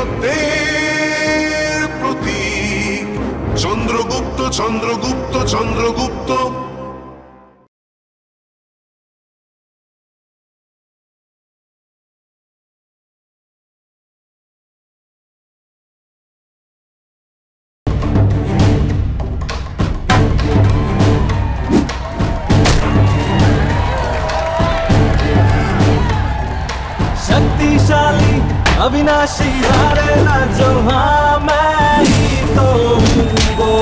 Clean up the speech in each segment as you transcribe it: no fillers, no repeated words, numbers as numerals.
সত্যের প্রতীক চন্দ্রগুপ্ত চন্দ্রগুপ্ত চন্দ্রগুপ্ত। शक्तिशाली अविनाशी हारेगा जो, हाँ मैं ही तो हूँ वो।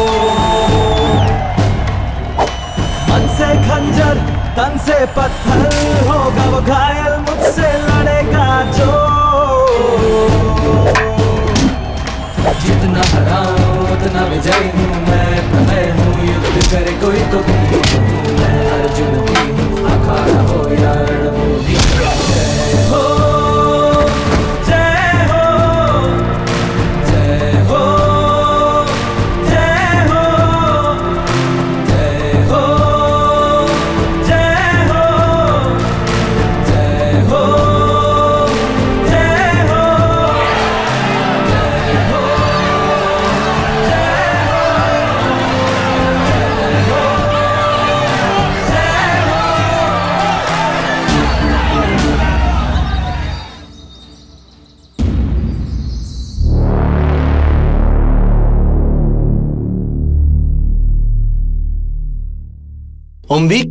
मन से खंजर तन से पत्थर होगा वो घायल, मुझसे लड़ेगा जो। जितना हराऊं उतना विजयी हूँ मैं, प्रमेय हूँ युद्ध करे कोई तो भी हूँ मैं। अर्जुन भी हूँ अखाड़ा हो या रणभूमि, जय हो অম্বিক,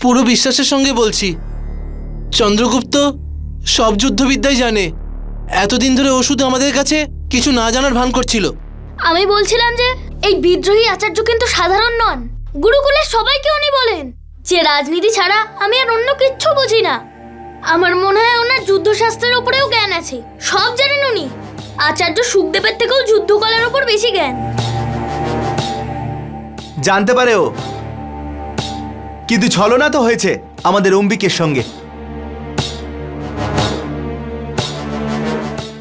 পুরো বিশ্বাসের সঙ্গে বলছি, চন্দ্রগুপ্ত সব যুদ্ধবিদ্যাই জানে। এতদিন ধরে ও শুধু আমাদের কাছে কিছু না জানার ভান করছিল। আমি বলছিলাম যে এই বিদ্রোহী আচার্য কিন্তু সাধারণ নন। গুরুকুলের সবাইকে উনি বলেন যে রাজনীতি ছাড়া আমি আর অন্য কিচ্ছু বুঝি না। আমার মনে হয় ওনার যুদ্ধশাস্ত্রের উপরেও জ্ঞান আছে, সব জানেন উনি। আচার্য সুখদেবের থেকেও যুদ্ধকলার উপর বেশি জ্ঞান। জানতে পারে ও, কিন্তু ছলনা তো হয়েছে আমাদের অম্বিকের সঙ্গে।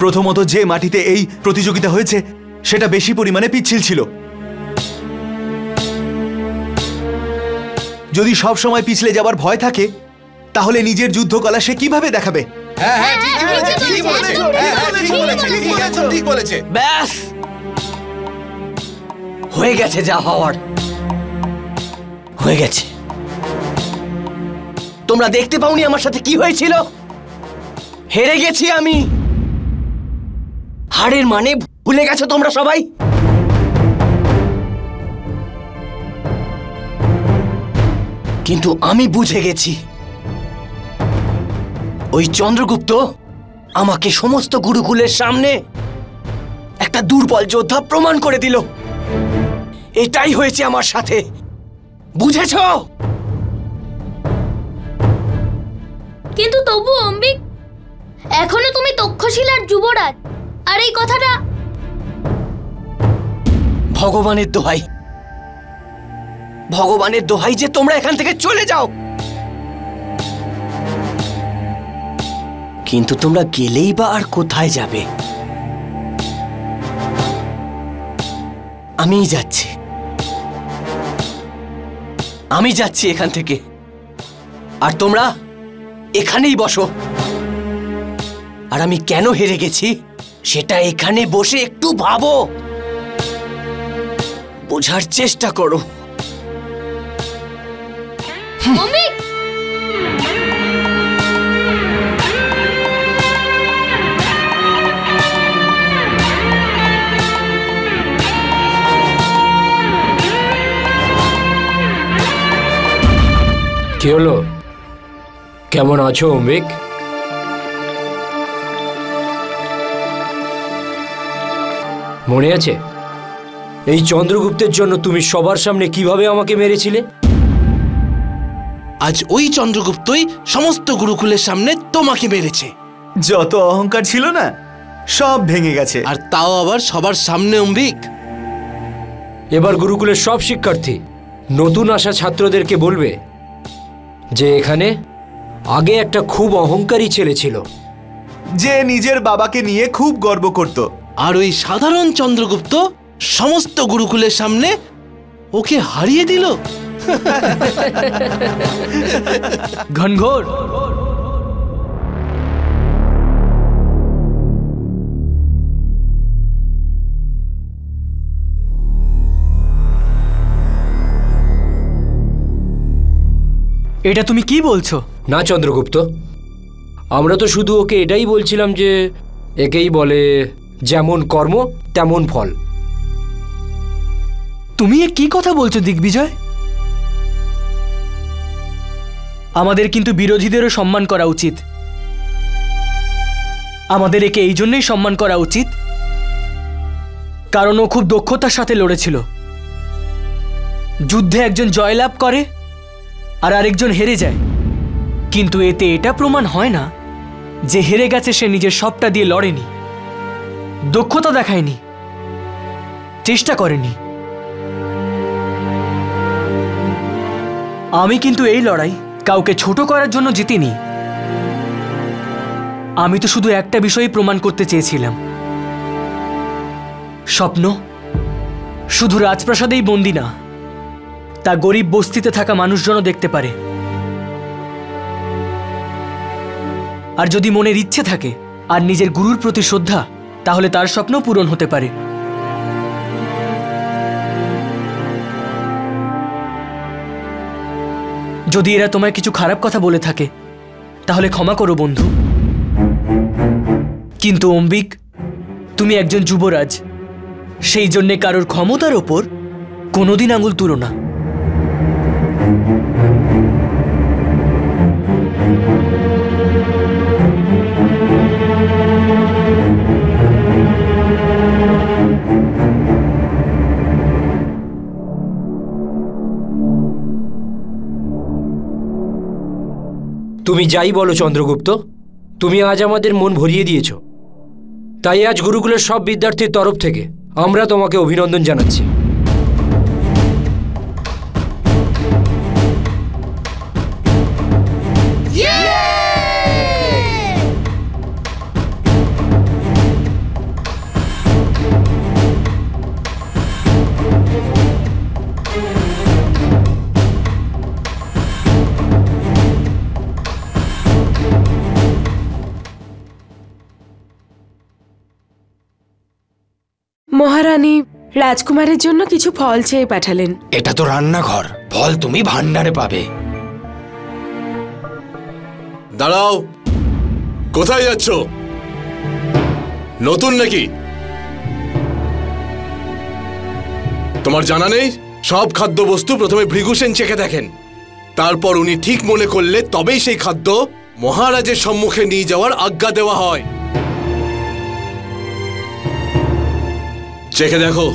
প্রথমত যে মাটিতে এই প্রতিযোগিতা হয়েছে সেটা বেশি পরিমাণে পিচ্ছিল ছিল। যদি সব সময় পিছলে যাবার ভয় থাকে তাহলে নিজের যুদ্ধকলা সে কিভাবে দেখাবে? ব্যাস, হয়ে গেছে যা হওয়ার হয়ে গেছে। তোমরা দেখতে পাওনি আমার সাথে কি হয়েছিল? হেরে গেছি আমি। হারের মানে ভুলে গেছো তোমরা সবাই? কিন্তু আমি বুঝে গেছি। ওই চন্দ্রগুপ্ত আমাকে সমস্ত গুরুকুলের সামনে একটা দুর্বল যোদ্ধা প্রমাণ করে দিল। এটাই হয়েছে আমার সাথে, বুঝেছো? কিন্তু তবু অম্বিক, এখনো তুমি তক্ষশিলার যুবরাজ, আর এই কথাটা ভগবানের দোহাই, ভগবানের দোহাই যে তোমরা এখান থেকে চলে যাও। কিন্তু তোমরা গেলেই বা আর কোথায় যাবে? আমিই যাচ্ছি, আমি যাচ্ছি এখান থেকে। আর তোমরা এখানেই বসো। আর আমি কেন হেরে গেছি সেটা এখানে বসে একটু ভাবো, বোঝার চেষ্টা করো। অম্বিক, কি হলো? কেমন আছো অম্বিক? মনে আছে এই চন্দ্রগুপ্তের জন্য তুমি সবার সামনে কিভাবে আমাকে মেরেছিলে? আজ ওই চন্দ্রগুপ্তই সমস্ত গুরুকুলের সামনে তোমাকে মেরেছে। যত অহংকার ছিল না সব ভেঙে গেছে, আর তাও আবার সবার সামনে। অম্বিক, এবার গুরুকুলের সব শিক্ষার্থী নতুন আসা ছাত্রদেরকে বলবে যে এখানে আগে একটা খুব অহংকারী ছেলে ছিল, যে নিজের বাবাকে নিয়ে খুব গর্ব করত। আর ওই সাধারণ চন্দ্রগুপ্ত সমস্ত গুরুকুলের সামনে ওকে হারিয়ে দিল। ঘনঘোর, এটা তুমি কি বলছো? না চন্দ্রগুপ্ত, আমরা তো শুধু ওকে এটাই বলছিলাম যে একেই বলে যেমন কর্ম তেমন ফল। তুমি এ কি কথা বলছো দিগ্বিজয়? আমাদের কিন্তু বিরোধীদেরও সম্মান করা উচিত। আমাদের একে এই জন্যই সম্মান করা উচিত কারণ ও খুব দক্ষতার সাথে লড়েছিল। যুদ্ধে একজন জয়লাভ করে আর আরেকজন হেরে যায়, কিন্তু এতে এটা প্রমাণ হয় না যে হেরে গেছে সে নিজের সবটা দিয়ে লড়েনি, দক্ষতা দেখায়নি, চেষ্টা করেনি। আমি কিন্তু এই লড়াই কাউকে ছোট করার জন্য জিতিনি। আমি তো শুধু একটা বিষয়ই প্রমাণ করতে চেয়েছিলাম, স্বপ্ন শুধু রাজপ্রাসাদেই বন্দী না, তা গরিব বস্তিতে থাকা মানুষজনও দেখতে পারে। আর যদি মনের ইচ্ছে থাকে আর নিজের গুরুর প্রতি শ্রদ্ধা, তাহলে তার স্বপ্ন পূরণ হতে পারে। যদি এরা তোমায় কিছু খারাপ কথা বলে থাকে তাহলে ক্ষমা করো বন্ধু, কিন্তু অম্বিক, তুমি একজন যুবরাজ, সেই জন্যে কারোর ক্ষমতার ওপর কোনোদিন আঙুল তুলো না। তুমি যাই বলো চন্দ্রগুপ্ত, তুমি আজ আমাদের মন ভরিয়ে দিয়েছ। তাই আজ গুরুকুলের সব বিদ্যার্থীর তরফ থেকে আমরা তোমাকে অভিনন্দন জানাচ্ছি। মহারানী রাজকুমারের জন্য কিছু ফল চেয়ে পাঠালেন। এটা তো রান্নাঘর, ফল তুমি ভান্ডারে পাবে। দাঁড়াও, কোথায় যাচ্ছ? নতুন নাকি? তোমার জানা নেই সব খাদ্যবস্তু প্রথমে ভৃগুসেন চেখে দেখেন, তারপর উনি ঠিক মনে করলে তবেই সেই খাদ্য মহারাজের সম্মুখে নিয়ে যাওয়ার আজ্ঞা দেওয়া হয়। চেখে দেখো।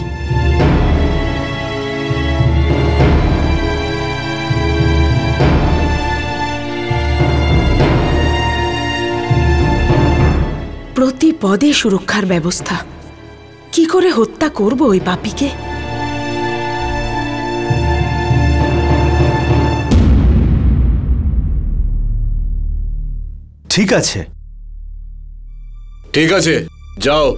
প্রতি পদে সুরক্ষার ব্যবস্থা। কি করে হত্যা করব ওই পাপীকে? ঠিক আছে, ঠিক আছে, যাও।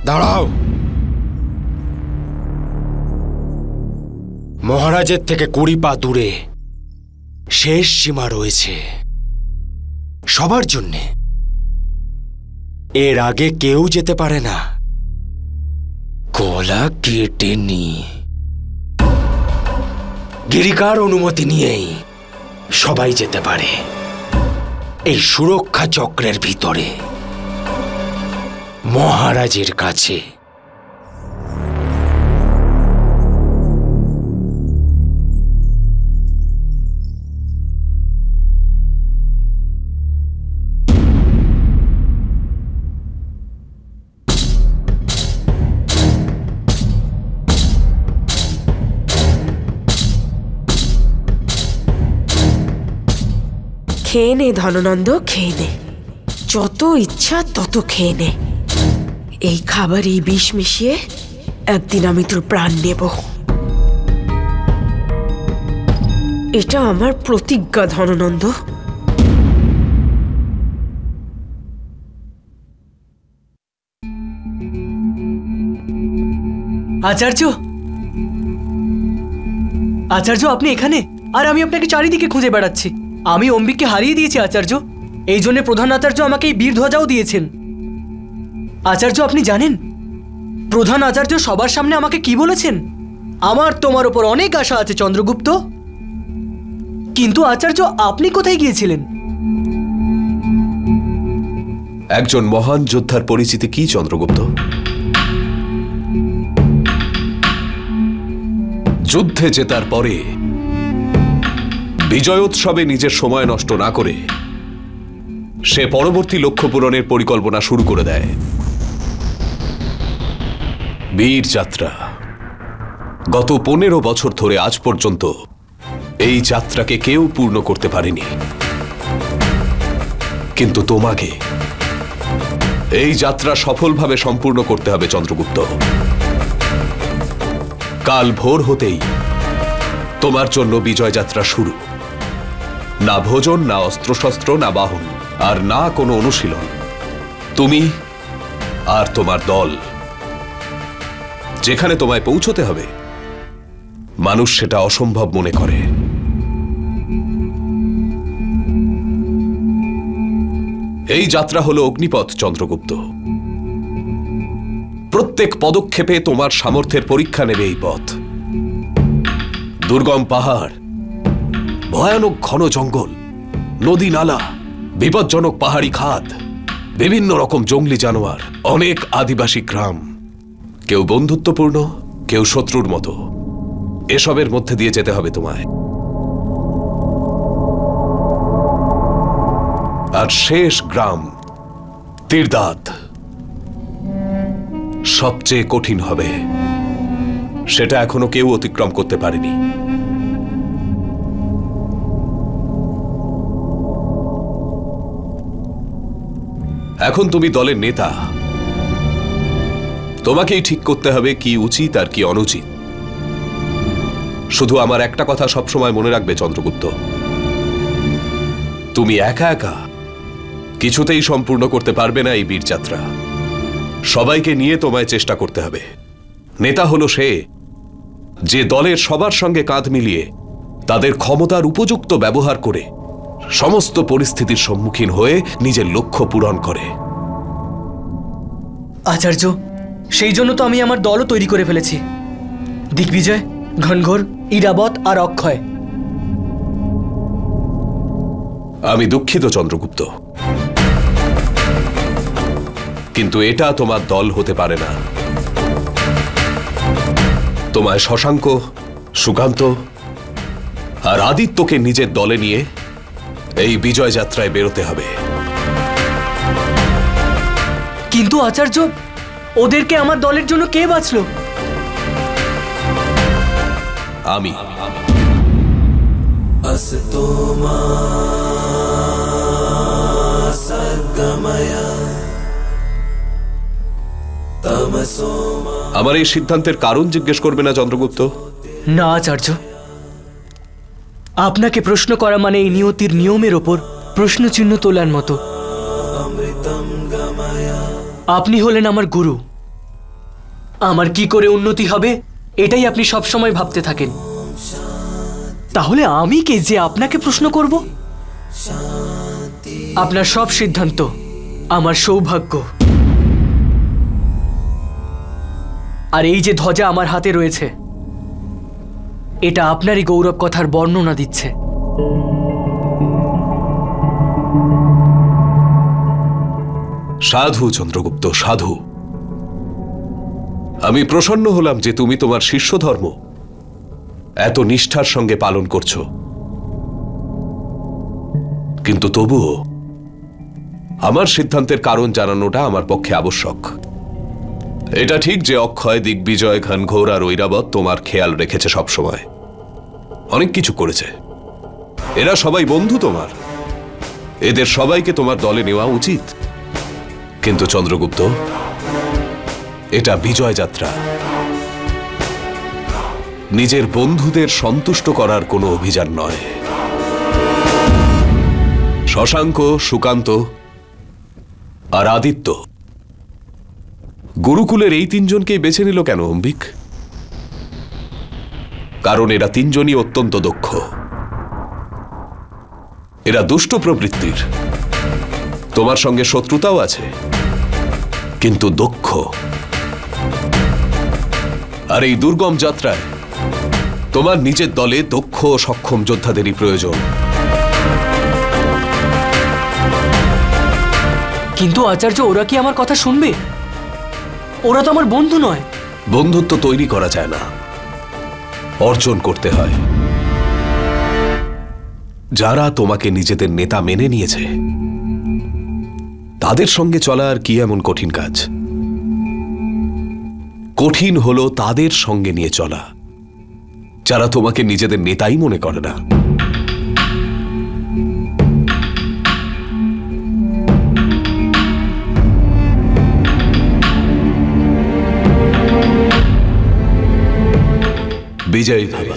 দাঁড়াও, মহারাজের থেকে 20 পা দূরে শেষ সীমা রয়েছে সবার জন্যে। এর আগে কেউ যেতে পারে না। গলা কেটে নি, গিরিকার অনুমতি নিয়েই সবাই যেতে পারে এই সুরক্ষা চক্রের ভিতরে, মহারাজের কাছে। খেয়ে নে ধননন্দ, খেয়ে নে, যত ইচ্ছা তত খেয়ে নে। এই খাবারে বিষ মিশিয়ে একদিন আমি তোর প্রাণ নেব, এটা আমার প্রতিজ্ঞা ধননন্দ। আচার্য, আচার্য আপনি এখানে? আর আমি আপনাকে চারিদিকে খুঁজে বেড়াচ্ছি। আমি অম্বিককে হারিয়ে দিয়েছি আচার্য। এই জন্য প্রধান আচার্য আমাকে এই বীর ধ্বজাও দিয়েছেন। আচার্য আপনি জানেন প্রধান আচার্য সবার সামনে আমাকে কি বলেছেন? আমার তোমার উপর অনেক আশা আছে চন্দ্রগুপ্ত। কিন্তু আচার্য আপনি কোথায় গিয়েছিলেন? একজন মহান যোদ্ধার পরিচিতি কি চন্দ্রগুপ্ত? যুদ্ধে জেতার পরে বিজয়োৎসবে নিজের সময় নষ্ট না করে সে পরবর্তী লক্ষ্য পূরণের পরিকল্পনা শুরু করে দেয়। বীর যাত্রা গত 15 বছর ধরে আজ পর্যন্ত এই যাত্রাকে কেউ পূর্ণ করতে পারেনি, কিন্তু তোমাকে এই যাত্রা সফলভাবে সম্পূর্ণ করতে হবে চন্দ্রগুপ্ত। কাল ভোর হতেই তোমার জন্য বিজয় যাত্রা শুরু। না ভোজন, না অস্ত্রশস্ত্র, না বাহন, আর না কোনো অনুশীলন। তুমি আর তোমার দল যেখানে তোমায় পৌঁছতে হবে মানুষ সেটা অসম্ভব মনে করে। এই যাত্রা হলো অগ্নিপথ চন্দ্রগুপ্ত। প্রত্যেক পদক্ষেপে তোমার সামর্থ্যের পরীক্ষা নেবে এই পথ। দুর্গম পাহাড়, ভয়ানক ঘন জঙ্গল, নদী নালা, বিপজ্জনক পাহাড়ি খাদ, বিভিন্ন রকম জঙ্গলি জানোয়ার, অনেক আদিবাসী গ্রাম, কেউ বন্ধুত্বপূর্ণ, কেউ শত্রুর মতো। এসবের মধ্যে দিয়ে যেতে হবে তোমায়। আর শেষ গ্রাম তীরদাত সবচেয়ে কঠিন হবে। সেটা এখনো কেউ অতিক্রম করতে পারেনি। এখন তুমি দলের নেতা, তোমাকেই ঠিক করতে হবে কি উচিত আর কি অনুচিত। শুধু আমার একটা কথা সবসময় মনে রাখবে চন্দ্রগুপ্ত, তুমি একা একা কিছুতেই সম্পূর্ণ করতে পারবে না এই বীরযাত্রা। সবাইকে নিয়ে তোমায় চেষ্টা করতে হবে। নেতা হলো সে যে দলের সবার সঙ্গে কাঁধ মিলিয়ে তাদের ক্ষমতার উপযুক্ত ব্যবহার করে সমস্ত পরিস্থিতির সম্মুখীন হয়ে নিজের লক্ষ্য পূরণ করে। আচার্য, সেই জন্য তো আমি আমার দলও তৈরি করে ফেলেছি। দিগ্বিজয়, ঘনঘোর, ইরাবত আর অক্ষয়। আমি দুঃখিত চন্দ্রগুপ্ত, কিন্তু এটা তোমার দল হতে পারে না। তোমায় শশাঙ্ক, সুকান্ত আর আদিত্যকে নিজের দলে নিয়ে এই বিজয় যাত্রায় বেরোতে হবে। কিন্তু আচার্য, ওদেরকে আমার দলের জন্য কে বাঁচলো? আমি। আমার এই সিদ্ধান্তের কারণ জিজ্ঞেস করবে না চন্দ্রগুপ্ত? না আচার্য, আপনাকে প্রশ্ন করা মানে এই নিয়তির নিয়মের ওপর প্রশ্নচিহ্ন তোলার মতো। আপনি হলেন আমার গুরু। আমার কি করে উন্নতি হবে এটাই আপনি সবসময় ভাবতে থাকেন। তাহলে আমি কে যে আপনাকে প্রশ্ন করব? আপনার সব সিদ্ধান্ত আমার সৌভাগ্য। আর এই যে ধ্বজা আমার হাতে রয়েছে, এটা আপনারই গৌরব কথার বর্ণনা দিচ্ছে। সাধু চন্দ্রগুপ্ত, সাধু। আমি প্রসন্ন হলাম যে তুমি তোমার শিষ্য ধর্ম এত নিষ্ঠার সঙ্গে পালন করছো। কিন্তু তবুও আমার সিদ্ধান্তের কারণ জানানোটা আমার পক্ষে আবশ্যক। এটা ঠিক যে অক্ষয়, দিগ্বিজয়, ঘনঘোর আর ঐরাবত তোমার খেয়াল রেখেছে সবসময়, অনেক কিছু করেছে। এরা সবাই বন্ধু তোমার, এদের সবাইকে তোমার দলে নেওয়া উচিত। কিন্তু চন্দ্রগুপ্ত, এটা বিজয় যাত্রা, নিজের বন্ধুদের সন্তুষ্ট করার কোনো অভিযান নয়। শশাঙ্ক, সুকান্ত আর আদিত্য, গুরুকুলের এই তিনজনকেই বেছে নিল কেন অম্বিক? কারণ এরা তিনজনই অত্যন্ত দক্ষ। এরা দুষ্ট প্রবৃত্তির, তোমার সঙ্গে শত্রুতাও আছে, কিন্তু দক্ষ। আর এই দুর্গম যাত্রায় তোমার নিজের দলে দক্ষ ও সক্ষম যোদ্ধাদেরই প্রয়োজন। কিন্তু আচার্য, ওরা কি আমার কথা শুনবে? ওরা তো আমার বন্ধু নয়। বন্ধুত্ব তৈরি করা যায় না, অর্জন করতে হয়। যারা তোমাকে নিজেদের নেতা মেনে নিয়েছে তাদের সঙ্গে চলা আর কি এমন কঠিন কাজ? কঠিন হলো তাদের সঙ্গে নিয়ে চলা যারা তোমাকে নিজেদের নেতাই মনে করে না। বিজয় ভব।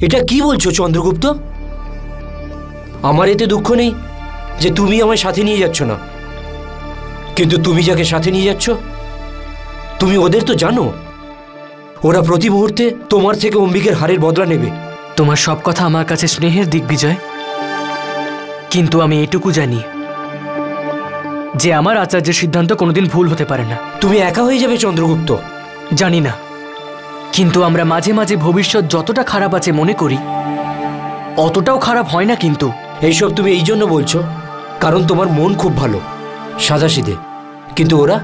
এটা কি বলছো চন্দ্রগুপ্ত? আমার এতে দুঃখ নেই যে তুমি আমায় সাথে নিয়ে যাচ্ছ না, কিন্তু তুমি যাকে সাথে নিয়ে যাচ্ছ তুমি ওদের তো জানো ওরা প্রতি মুহূর্তে তোমার থেকে অম্বিকের হারের বদলা নেবে। তোমার সব কথা আমার কাছে স্নেহের দিগ্বিজয়, কিন্তু আমি এটুকু জানি যে আমার আচার্যের সিদ্ধান্ত কোনোদিন ভুল হতে পারে না। তুমি একা হয়ে যাবে চন্দ্রগুপ্ত। জানি না, কিন্তু আমরা মাঝে মাঝে ভবিষ্যৎ যতটা খারাপ আছে মনে করি অতটাও খারাপ হয় না। কিন্তু এইসব তুমি এই জন্য বলছো কারণ তোমার মন খুব ভালো, সাদাসিধে, কিন্তু ওরা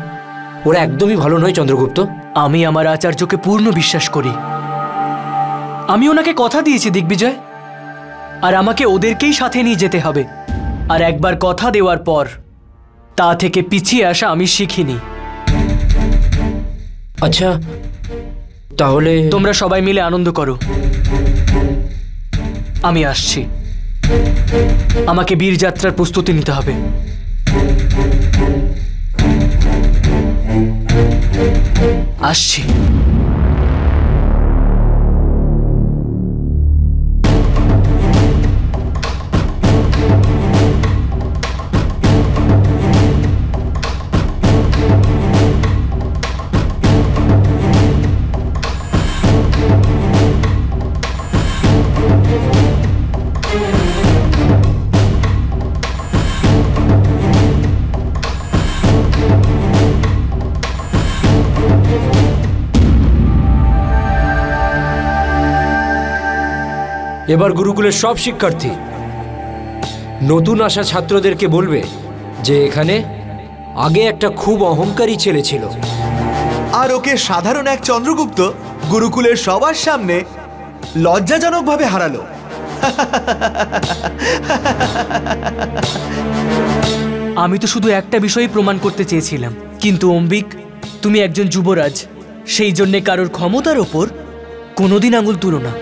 একদমই ভালো নয় চন্দ্রগুপ্ত। আমি আমার আচার্যকে পূর্ণ বিশ্বাস করি। আমি ওনাকে কথা দিয়েছি দিগ্বিজয়, আর আমাকে ওদেরকেই সাথে নিয়ে যেতে হবে। আর একবার কথা দেওয়ার পর তা থেকে পিছিয়ে আসা আমি শিখিনি। আচ্ছা, তাহলে তোমরা সবাই মিলে আনন্দ করো, আমি আসছি। আমাকে বীরযাত্রার প্রস্তুতি নিতে হবে। আসছি। এবার গুরুকুলের সব শিক্ষার্থী নতুন আসা ছাত্রদেরকে বলবে যে এখানে আগে একটা খুব অহংকারী ছেলে ছিল, আর ওকে সাধারণ এক চন্দ্রগুপ্ত গুরুকুলের সবার সামনে লজ্জাজনকভাবে হারালো। আমি তো শুধু একটা বিষয় প্রমাণ করতে চেয়েছিলাম, কিন্তু অম্বিক, তুমি একজন যুবরাজ, সেই জন্যে কারোর ক্ষমতার ওপর কোনোদিন আঙুল তুলো না।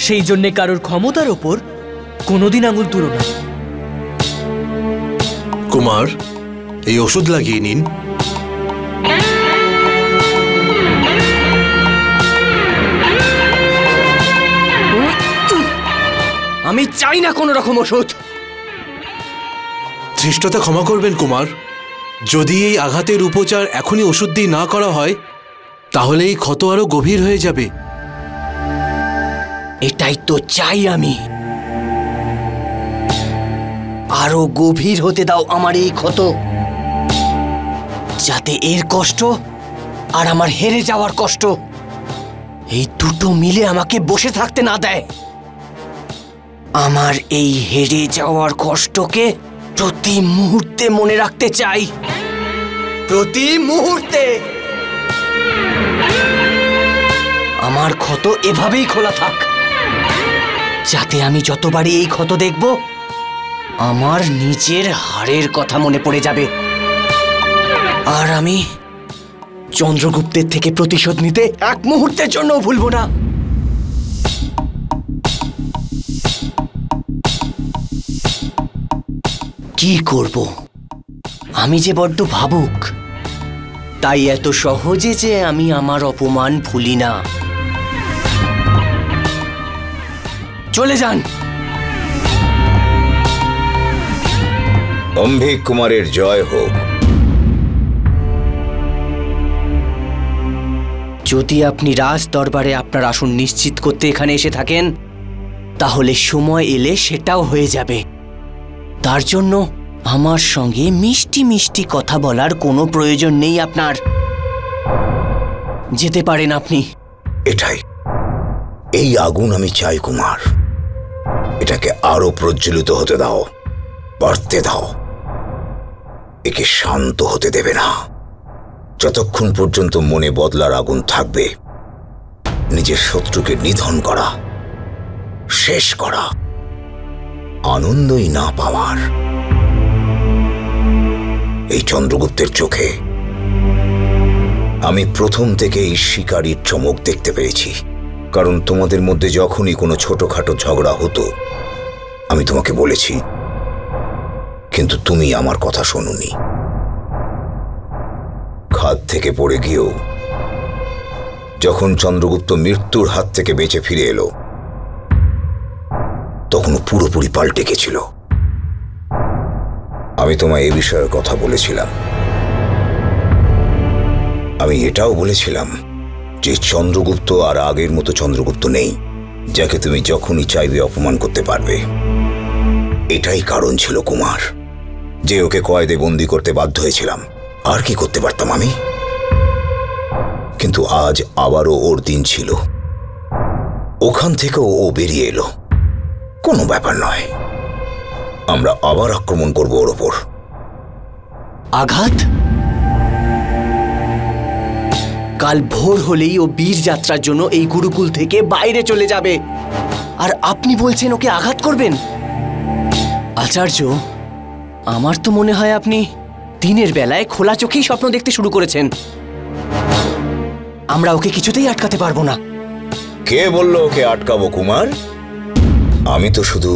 সেই জন্যে কারোর ক্ষমতার ওপর কোনোদিন আঙুল তুলো না। কুমার, এই ওষুধ লাগিয়ে নিন। আমি চাই না কোনো রকম ওষুধ। ধৃষ্টতা ক্ষমা করবেন কুমার, যদি এই আঘাতের উপচার এখনই ওষুধ দিয়ে না করা হয় তাহলে এই ক্ষত আরো গভীর হয়ে যাবে। এটাই তো চাই আমি। আরো গভীর হতে দাও আমার এই ক্ষত। যাতে এর কষ্ট আর আমার হেরে যাওয়ার কষ্ট এই দুটো মিলে আমাকে বসে থাকতে না দেয়। আমার এই হেরে যাওয়ার কষ্টকে প্রতি মুহূর্তে মনে রাখতে চাই, প্রতি মুহূর্তে। আমার ক্ষত এভাবেই খোলা থাক, যাতে আমি যতবারই এই ক্ষত দেখব আমার নিজের হাড়ের কথা মনে পড়ে যাবে, আর আমি চন্দ্রগুপ্তের থেকে প্রতিশোধ নিতে এক মুহূর্তের জন্য ভুলব না। কি করব? আমি যে বড্ড ভাবুক, তাই এত সহজে যে আমি আমার অপমান ভুলি না। চলে যান। অম্বিক কুমারের জয় হোক। যদি আপনি রাজ দরবারে আপনার আসন নিশ্চিত করতে এখানে এসে থাকেন, তাহলে সময় এলে সেটাও হয়ে যাবে। তার জন্য আমার সঙ্গে মিষ্টি মিষ্টি কথা বলার কোনো প্রয়োজন নেই আপনার। যেতে পারেন আপনি। এটাই, এই আগুন আমি চাই কুমার। এটাকে আরো প্রজ্বলিত হতে দাও, বাড়তে দাও। একে শান্ত হতে দেবে না। যতক্ষণ পর্যন্ত মনে বদলার আগুন থাকবে, নিজের শত্রুকে নিধন করা, শেষ করা, আনন্দই না পাওয়ার। এই চন্দ্রগুপ্তের চোখে আমি প্রথম থেকে এই শিকারীর চমক দেখতে পেয়েছি। কারণ তোমাদের মধ্যে যখনই কোনো ছোটখাটো ঝগড়া হতো, আমি তোমাকে বলেছি, কিন্তু তুমি আমার কথা শোনোনি। খাদ থেকে পড়ে গিয়েও যখন চন্দ্রগুপ্ত মৃত্যুর হাত থেকে বেঁচে ফিরে এলো, তখন পুরোপুরি পাল্টে গেছিল। আমি তোমায় এ বিষয়ে কথা বলেছিলাম। আমি এটাও বলেছিলাম যে চন্দ্রগুপ্ত আর আগের মতো চন্দ্রগুপ্ত নেই, যাকে তুমি যখনই চাইবে অপমান করতে পারবে। এটাই কারণ ছিল কুমার, যে ওকে কয়েদে বন্দি করতে বাধ্য হয়েছিলাম। আর কি করতে পারতাম আমি? কিন্তু আজ আবারও ওর দিন ছিল। ওখান থেকেও ও বেরিয়ে এলো। কোনো ব্যাপার নয়, আমরা আবার আক্রমণ করব ওর ওপর। আঘাত? কাল ভোর হলেই ও বীর যাত্রার জন্য এই গুরুকুল থেকে বাইরে চলে যাবে, আর আপনি বলছেন ওকে আঘাত করবেন? আচার্য, আমার তো মনে হয় আপনি দিনের বেলায় খোলা চোখেই স্বপ্ন দেখতে শুরু করেছেন। আমরা ওকে কিছুতেই আটকাতে পারবো না। কে বলল ওকে আটকাবো কুমার? আমি তো শুধু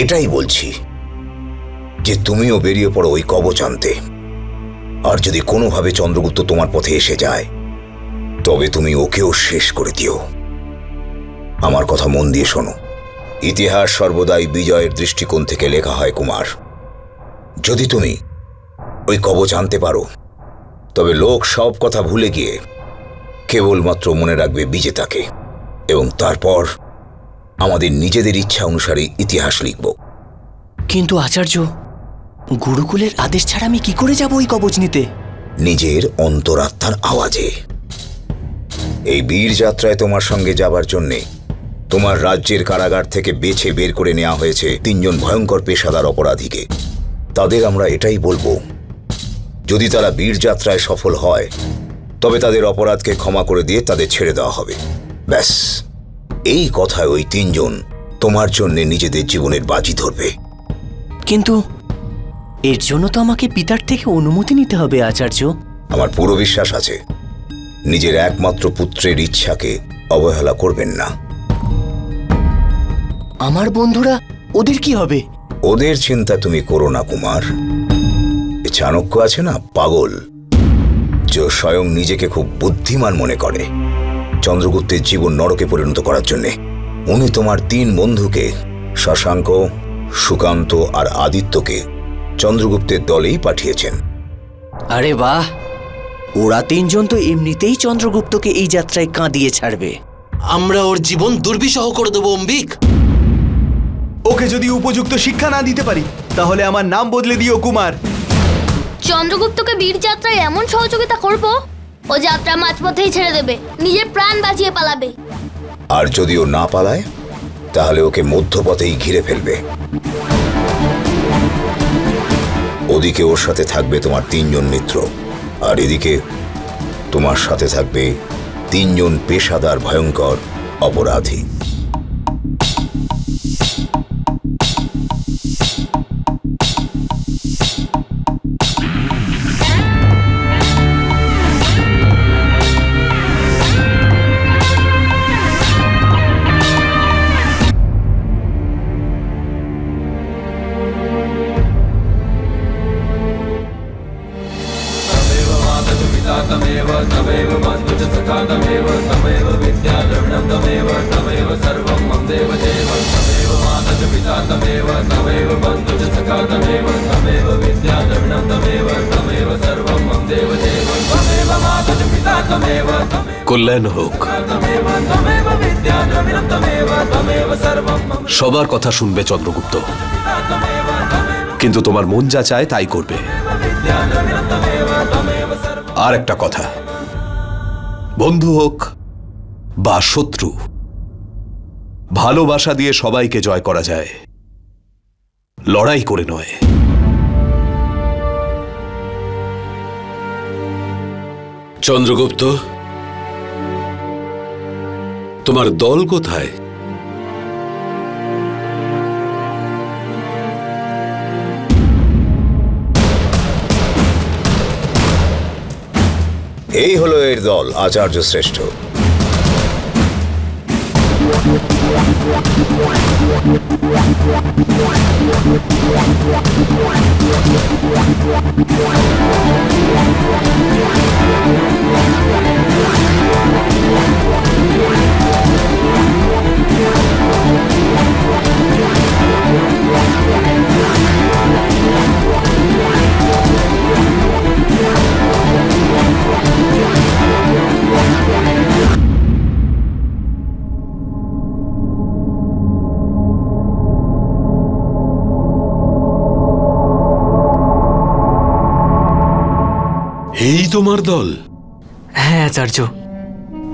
এটাই বলছি যে তুমিও বেরিয়ে পড়ো ওই কবচ আনতে। আর যদি কোনোভাবে চন্দ্রগুপ্ত তোমার পথে এসে যায়, তবে তুমি ওকেও শেষ করে দিও। আমার কথা মন দিয়ে শোনো। ইতিহাস সর্বদাই বিজয়ের দৃষ্টিকোণ থেকে লেখা হয় কুমার। যদি তুমি ওই কবচ আনতে পারো, তবে লোক সব কথা ভুলে গিয়ে কেবলমাত্র মনে রাখবে বিজেতাকে, এবং তারপর আমাদের নিজেদের ইচ্ছা অনুসারে ইতিহাস লিখব। কিন্তু আচার্য, গুরুকুলের আদেশ ছাড়া আমি কি করে যাব ওই কবচ নিতে? নিজের অন্তরাত্মার আওয়াজে। এই বীর যাত্রায় তোমার সঙ্গে যাবার জন্যে তোমার রাজ্যের কারাগার থেকে বেছে বের করে নেওয়া হয়েছে 3 জন ভয়ঙ্কর পেশাদার অপরাধীকে। তাদের আমরা এটাই বলবো, যদি তারা বীর যাত্রায় সফল হয়, তবে তাদের অপরাধকে ক্ষমা করে দিয়ে তাদের ছেড়ে দেওয়া হবে। ব্যাস, এই কথায় ওই 3 জন তোমার জন্য নিজেদের জীবনের বাজি ধরবে। কিন্তু এর জন্য তো আমাকে পিতার থেকে অনুমতি নিতে হবে আচার্য। আমার পুরো বিশ্বাস আছে নিজের একমাত্র পুত্রের ইচ্ছাকে অবহেলা করবেন না। আমার বন্ধুরা, ওদের কি হবে? ওদের চিন্তা তুমি করো না কুমার। চাণক্য আছে না, পাগল, যে স্বয়ং নিজেকে খুব বুদ্ধিমান মনে করে চন্দ্রগুপ্তের জীবন নরকে পরিণত করার জন্যে, উনি তোমার 3 বন্ধুকে, শশাঙ্ক, সুকান্ত আর আদিত্যকে চন্দ্রগুপ্তের দলেই পাঠিয়েছেন। আরে বাহ, ওরা 3 জন তো এমনিতেই চন্দ্রগুপ্তকে এই যাত্রায় কাঁদিয়ে ছাড়বে। আমরা ওর জীবন দুর্বিষহ করে দেবো অম্বিক। ওকে যদি উপযুক্ত শিক্ষা না দিতে পারি, তাহলে আমার নাম বদলে দিও কুমার। চন্দ্রগুপ্তকে বীর যাত্রায় এমন সহযোগিতা করব, ও যাত্রা মাঝপথেই ছেড়ে দেবে, নিজের প্রাণ বাঁচিয়ে পালাবে। আর যদি ও না পালায় তাহলে ওকে মধ্যপথেই ঘিরে ফেলবে। ওদিকে ওর সাথে থাকবে তোমার 3 জন মিত্র, আর এদিকে তোমার সাথে থাকবে 3 জন পেশাদার ভয়ঙ্কর অপরাধী। কল্যাণ হোক। সবার কথা শুনবে চন্দ্রগুপ্ত, কিন্তু তোমার মন যা চায় তাই করবে। আর একটা কথা, বন্ধু হোক বা শত্রু, ভালোবাসা দিয়ে সবাইকে জয় করা যায়, লড়াই করে নয়। চন্দ্রগুপ্ত, তোমার দল কোথায়? এই হলো এর দল, আচার্য শ্রেষ্ঠ। এই তোমার দল? হ্যাঁ আচার্য,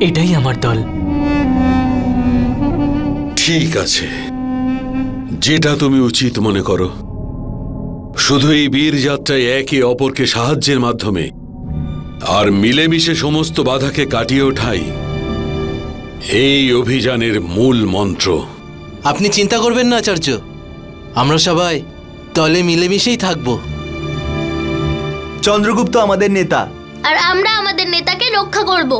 এটাই আমার দল। ঠিক আছে, যেটা তুমি উচিত মনে করো। শুধু এই বীর যাত্রায় একে অপরকে সাহায্যের মাধ্যমে আর মিলেমিশে সমস্ত বাধাকে কাটিয়ে ওঠাই এই অভিযানের মূল মন্ত্র। আপনি চিন্তা করবেন না আচার্য, আমরা সবাই দলে মিলেমিশেই থাকবো। চন্দ্রগুপ্ত আমাদের নেতা, আর আমরা আমাদের নেতাকে রক্ষা করব।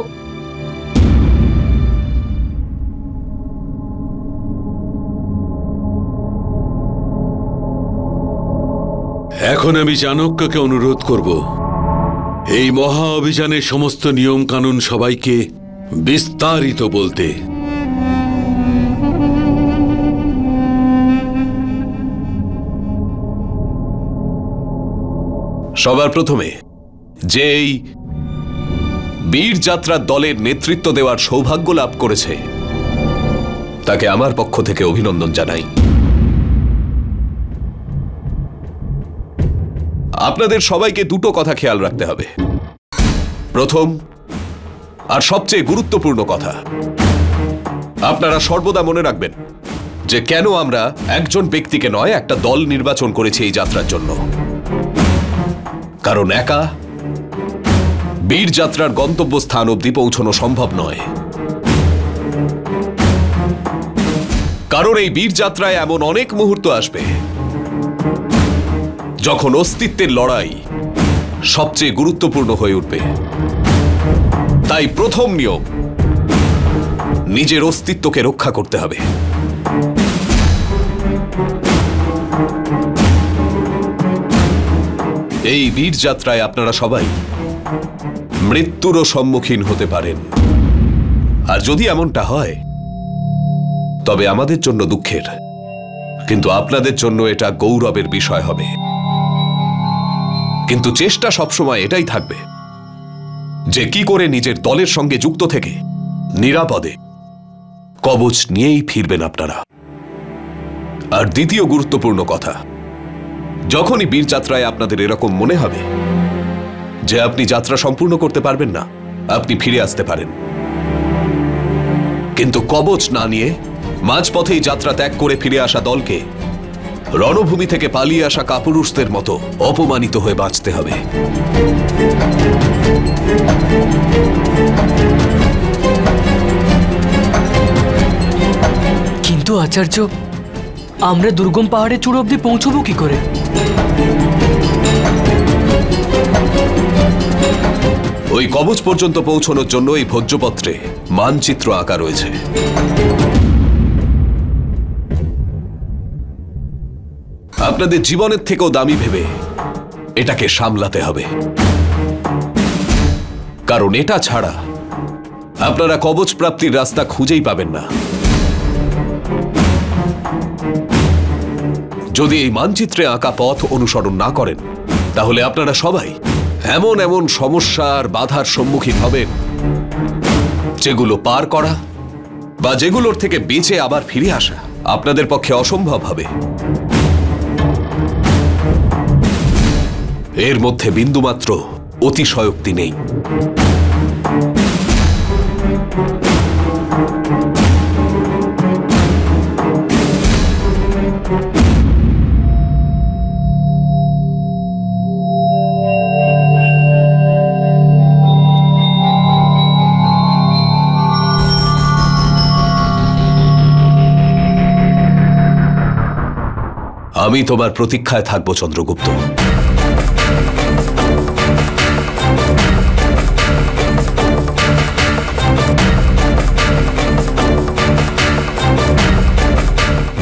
এখন আমি চাণক্যকে অনুরোধ করব এই মহা অভিযানের সমস্ত নিয়ম কানুন সবাইকে বিস্তারিত বলতে। সবার প্রথমে যে এই বীর যাত্রার দলের নেতৃত্ব দেওয়ার সৌভাগ্য লাভ করেছে তাকে আমার পক্ষ থেকে অভিনন্দন জানাই। আপনাদের সবাইকে দুটো কথা খেয়াল রাখতে হবে। প্রথম আর সবচেয়ে গুরুত্বপূর্ণ কথা, আপনারা সর্বদা মনে রাখবেন যে কেন আমরা একজন ব্যক্তিকে নয় একটা দল নির্বাচন করেছি এই যাত্রার জন্য। কারণ একা বীর যাত্রার গন্তব্যস্থান অবধি পৌঁছানো সম্ভব নয়। কারণ এই বীর যাত্রায় এমন অনেক মুহূর্ত আসবে যখন অস্তিত্বের লড়াই সবচেয়ে গুরুত্বপূর্ণ হয়ে উঠবে। তাই প্রথম নিয়ম, নিজের অস্তিত্বকে রক্ষা করতে হবে। এই বীর যাত্রায় আপনারা সবাই মৃত্যুরও সম্মুখীন হতে পারেন, আর যদি এমনটা হয় তবে আমাদের জন্য দুঃখের, কিন্তু আপনাদের জন্য এটা গৌরবের বিষয় হবে। কিন্তু চেষ্টা সবসময় এটাই থাকবে যে কি করে নিজের দলের সঙ্গে যুক্ত থেকে নিরাপদে কবচ নিয়েই ফিরবেন আপনারা। আর দ্বিতীয় গুরুত্বপূর্ণ কথা, যখনই বীর যাত্রায় আপনাদের এরকম মনে হবে যে আপনি যাত্রা সম্পূর্ণ করতে পারবেন না, আপনি ফিরে আসতে পারেন, কিন্তু কবচ না নিয়ে মাঝপথেই যাত্রা ত্যাগ করে ফিরে আসা দলকে রণভূমি থেকে পালিয়ে আসা কাপুরুষদের মতো অপমানিত হয়ে বাঁচতে হবে। কিন্তু আচার্য, আমরা দুর্গম পাহাড়ে চূড় অব্দি পৌঁছবো কি করে? ওই কবচ পর্যন্ত পৌঁছানোর জন্য এই ভোজ্যপত্রে মানচিত্র আঁকা রয়েছে। আপনাদের জীবনের থেকেও দামি ভেবে এটাকে সামলাতে হবে, কারণ এটা ছাড়া আপনারা কবচ প্রাপ্তির রাস্তা খুঁজেই পাবেন না। যদি এই মানচিত্রে আঁকা পথ অনুসরণ না করেন, তাহলে আপনারা সবাই এমন এমন সমস্যার বাধার সম্মুখীন হবেন যেগুলো পার করা বা যেগুলোর থেকে বেঁচে আবার ফিরে আসা আপনাদের পক্ষে অসম্ভব হবে। এর মধ্যে বিন্দুমাত্র অতিশয়োক্তি নেই। আমি তোমার প্রতীক্ষায় থাকবো চন্দ্রগুপ্ত।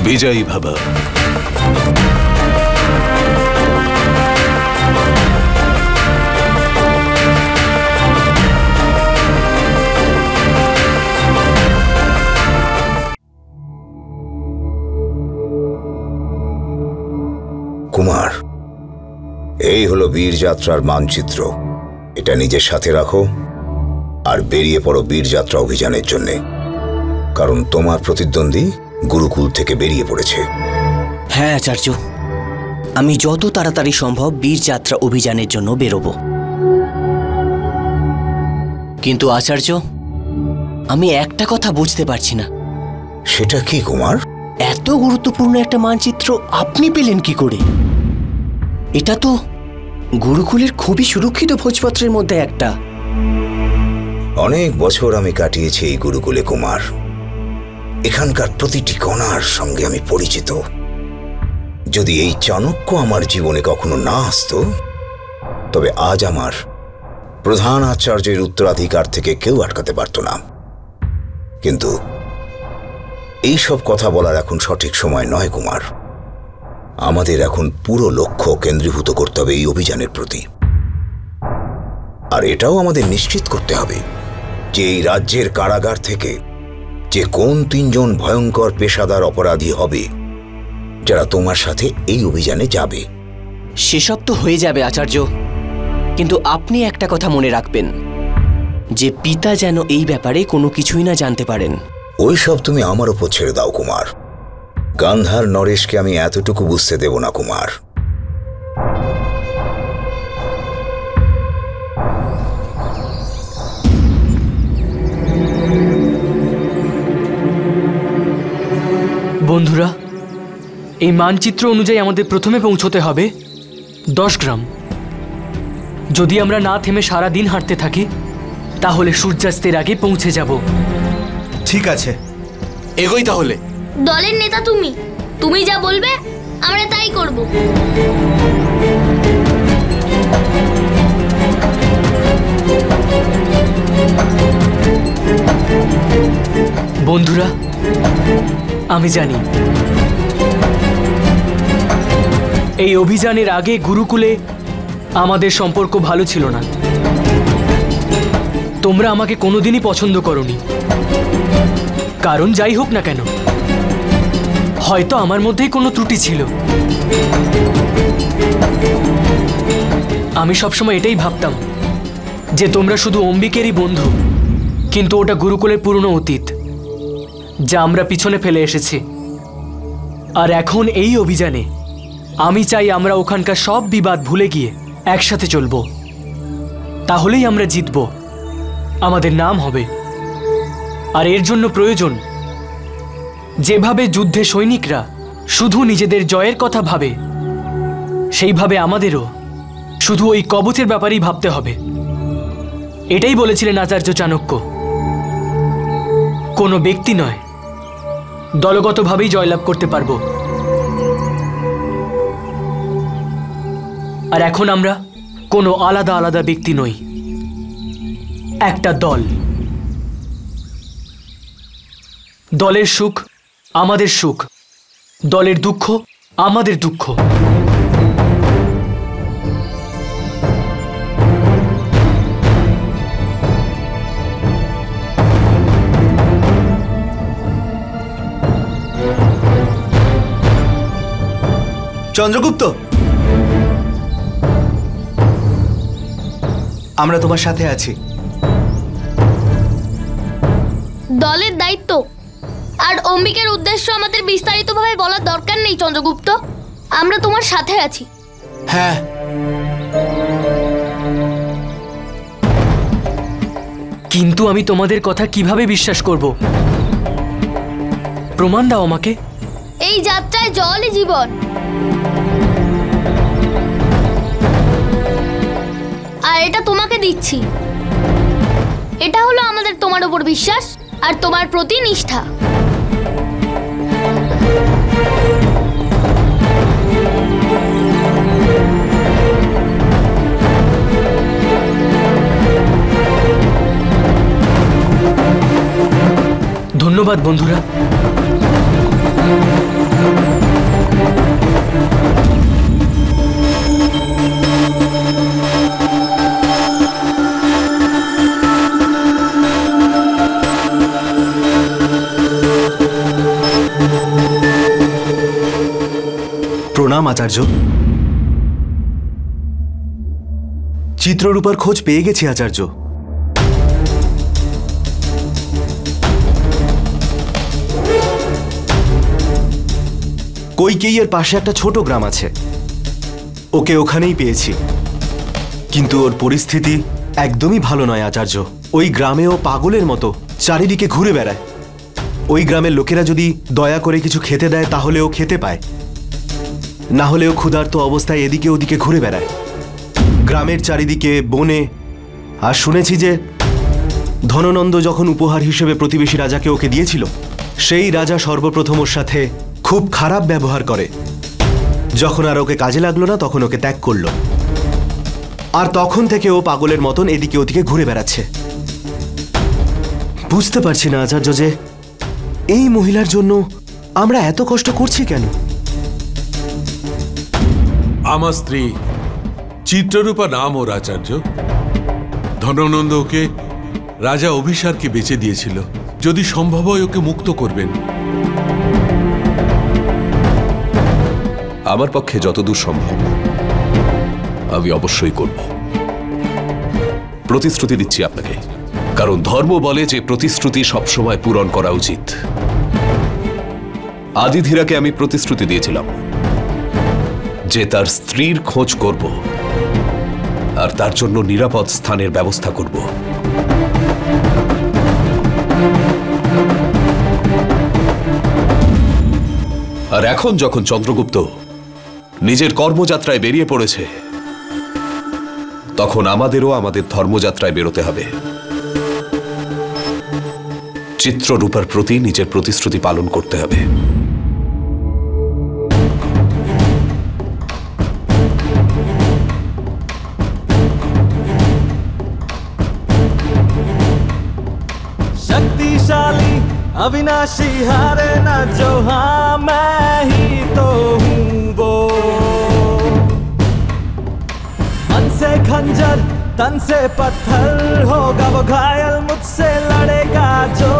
বিজয়ী ভব। কুমার, এই হলো বীর যাত্রার মানচিত্র। এটা নিজের সাথে রাখো আর বেরিয়ে পড়ো বীর যাত্রা অভিযানের জন্য, কারণ তোমার প্রতিদ্বন্দ্বী গুরুকুল থেকে বেরিয়ে পড়েছে। হ্যাঁ আচার্য, আমি যত তাড়াতাড়ি সম্ভব বীর যাত্রা অভিযানের জন্য বেরোবো। কিন্তু আচার্য, আমি একটা কথা বুঝতে পারছি না। সেটা কি কুমার? এত গুরুত্বপূর্ণ একটা মানচিত্র আপনি পেলেন কি করে? এটা তো গুরুকুলের খুবই সুরক্ষিত ভোজপত্রের মধ্যে একটা। অনেক বছর আমি কাটিয়েছি এই গুরুকুলে কুমার। এখানকার প্রতিটি কণার সঙ্গে আমি পরিচিত। যদি এই চাণক্য আমার জীবনে কখনো না আসতো, তবে আজ আমার প্রধান আচার্যের উত্তরাধিকার থেকে কেউ আটকাতে পারত না। কিন্তু এই সব কথা বলার এখন সঠিক সময় নয় কুমার। আমাদের এখন পুরো লক্ষ্য কেন্দ্রীভূত করতে হবে এই অভিযানের প্রতি। আর এটাও আমাদের নিশ্চিত করতে হবে যে এই রাজ্যের কারাগার থেকে যে কোন 3 জন ভয়ঙ্কর পেশাদার অপরাধী হবে যারা তোমার সাথে এই অভিযানে যাবে। সেসব তো হয়ে যাবে আচার্য, কিন্তু আপনি একটা কথা মনে রাখবেন, যে পিতা যেন এই ব্যাপারে কোনো কিছুই না জানতে পারেন। ওই সব তুমি আমার উপর ছেড়ে দাও কুমার। গান্ধার নরেশকে আমি এতটুকু বুঝতে দেব না কুমার। বন্ধুরা, এই মানচিত্র অনুযায়ী আমাদের প্রথমে পৌঁছতে হবে 10 গ্রাম। যদি আমরা না থেমে সারা দিন হাঁটতে থাকি, তাহলে সূর্যাস্তের আগে পৌঁছে যাব। ঠিক আছে, এগোই তাহলে। দলের নেতা তুমি, তুমি যা বলবে আমরা তাই করব। বন্ধুরা, আমি জানি এই অভিযানের আগে গুরুকুলে আমাদের সম্পর্ক ভালো ছিল না। তোমরা আমাকে কোনোদিনই পছন্দ করোনি। কারণ যাই হোক না কেন, হয়তো আমার মধ্যেই কোনো ত্রুটি ছিল। আমি সবসময় এটাই ভাবতাম যে তোমরা শুধু অম্বিকেরই বন্ধু, কিন্তু ওটা গুরুকুলের পুরনো অতীত যা আমরা পিছনে ফেলে এসেছি। আর এখন এই অভিযানে আমি চাই আমরা ওখানকার সব বিবাদ ভুলে গিয়ে একসাথে চলব। তাহলেই আমরা জিতব, আমাদের নাম হবে। আর এর জন্য প্রয়োজন, যেভাবে যুদ্ধে সৈনিকরা শুধু নিজেদের জয়ের কথা ভাবে, সেইভাবে আমাদেরও শুধু ওই কবচের ব্যাপারেই ভাবতে হবে। এটাই বলেছিলেন আচার্য চাণক্য। কোনো ব্যক্তি নয়, দলগতভাবেই জয়লাভ করতে পারবো। আর এখন আমরা কোনো আলাদা আলাদা ব্যক্তি নই, একটা দল। দলের সুখ আমাদের সুখ, দলের দুঃখ আমাদের দুঃখ। চন্দ্রগুপ্ত, আমরা তোমার সাথে আছি। দলের দায়িত্ব আর অম্বিকের উদ্দেশ্য আমাদের বিস্তারিতভাবে বলার দরকার নেই চন্দ্রগুপ্ত, আমরা তোমার সাথে আছি। হ্যাঁ, কিন্তু আমি তোমাদের কথা কিভাবে বিশ্বাস করব? প্রমাণ দাও আমাকে। এই যাত্রায় জলই জীবন। আর এটা তোমাকে দিচ্ছি। এটা হলো আমাদের তোমার উপর বিশ্বাস আর তোমার প্রতি নিষ্ঠা। ধন্যবাদ বন্ধুরা। প্রণাম আচার্য। চিত্ররূপার খোঁজ পেয়ে গেছি আচার্য। কৈকেয়ীর পাশে একটা ছোট গ্রাম আছে, ওকে ওখানেই পেয়েছি। কিন্তু ওর পরিস্থিতি একদমই ভালো নয় আচার্য। ওই গ্রামে ও পাগলের মতো চারিদিকে ঘুরে বেড়ায়। ওই গ্রামের লোকেরা যদি দয়া করে কিছু খেতে দেয় তাহলে ও খেতে পায়, না হলেও ক্ষুধার্ত অবস্থায় এদিকে ওদিকে ঘুরে বেড়ায় গ্রামের চারিদিকে, বনে। আর শুনেছি যে ধননন্দ যখন উপহার হিসেবে প্রতিবেশী রাজাকে ওকে দিয়েছিল, সেই রাজা সর্বপ্রথম ওর সাথে খুব খারাপ ব্যবহার করে। যখন আর ওকে কাজে লাগলো না তখন ওকে ত্যাগ করলো। আর তখন থেকে ও পাগলের মতন এদিকে ওদিকে ঘুরে বেড়াচ্ছে। বুঝতে পারছি না আচার্য যে এই মহিলার জন্য আমরা এত কষ্ট করছি কেন। আমার স্ত্রী চিত্ররূপা নাম ওর আচার্য। ধননন্দ ওকে রাজা অভিসারকে বেঁচে দিয়েছিল, যদি সম্ভব হয় ওকে মুক্ত করবেন। আমার পক্ষে যতদূর সম্ভব আমি অবশ্যই করব। প্রতিশ্রুতি দিচ্ছি আপনাকে, কারণ ধর্ম বলে যে প্রতিশ্রুতি সবসময় পূরণ করা উচিত। আদিধীরাকে আমি প্রতিশ্রুতি দিয়েছিলাম যে তার স্ত্রীর খোঁজ করব আর তার জন্য নিরাপদ স্থানের ব্যবস্থা করব। আর এখন যখন চন্দ্রগুপ্ত নিজের কর্মযাত্রায় বেরিয়ে পড়েছে, তখন আমাদেরও আমাদের ধর্মযাত্রায় বেরোতে হবে। চিত্ররূপার প্রতি নিজের প্রতিশ্রুতি পালন করতে হবে। शक्तिशाली अविनाशी हारे ना जो, हाँ मैं ही तो हूँ वो। मन से खंजर तन से पत्थर होगा वो घायल, मुझसे लड़ेगा जो।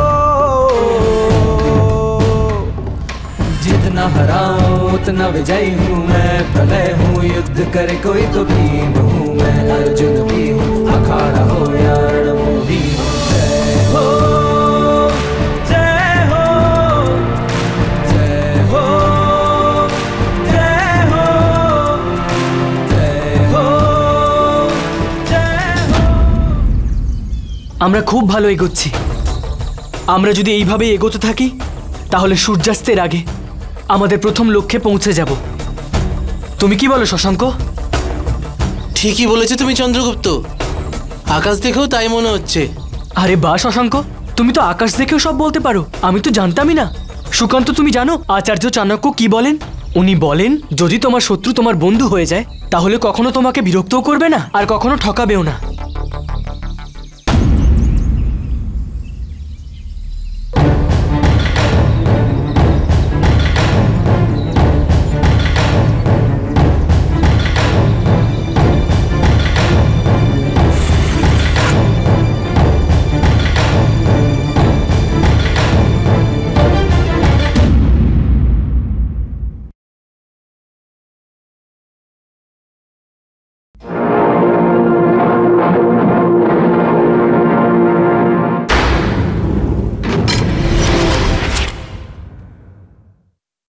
जितना हराऊं उतना विजयी हूँ मैं, प्रलय हूँ युद्ध करे कोई तो भीम हूँ मैं, अर्जुन भी हूँ अखाड़ा हो या रणभूमि हूँ। जय हो আমরা খুব ভালো এগোচ্ছি। আমরা যদি এইভাবেই এগোতে থাকি তাহলে সূর্যাস্তের আগে আমাদের প্রথম লক্ষ্যে পৌঁছে যাব। তুমি কি বলো শশাঙ্ক? ঠিকই বলেছো তুমি চন্দ্রগুপ্ত, আকাশ দেখেও তাই মনে হচ্ছে। আরে বাহ শশাঙ্ক, তুমি তো আকাশ দেখেও সব বলতে পারো, আমি তো জানতামই না। সুকান্ত, তুমি জানো আচার্য চাণক্য কি বলেন? উনি বলেন যদি তোমার শত্রু তোমার বন্ধু হয়ে যায় তাহলে কখনো তোমাকে বিরক্তও করবে না আর কখনো ঠকাবেও না।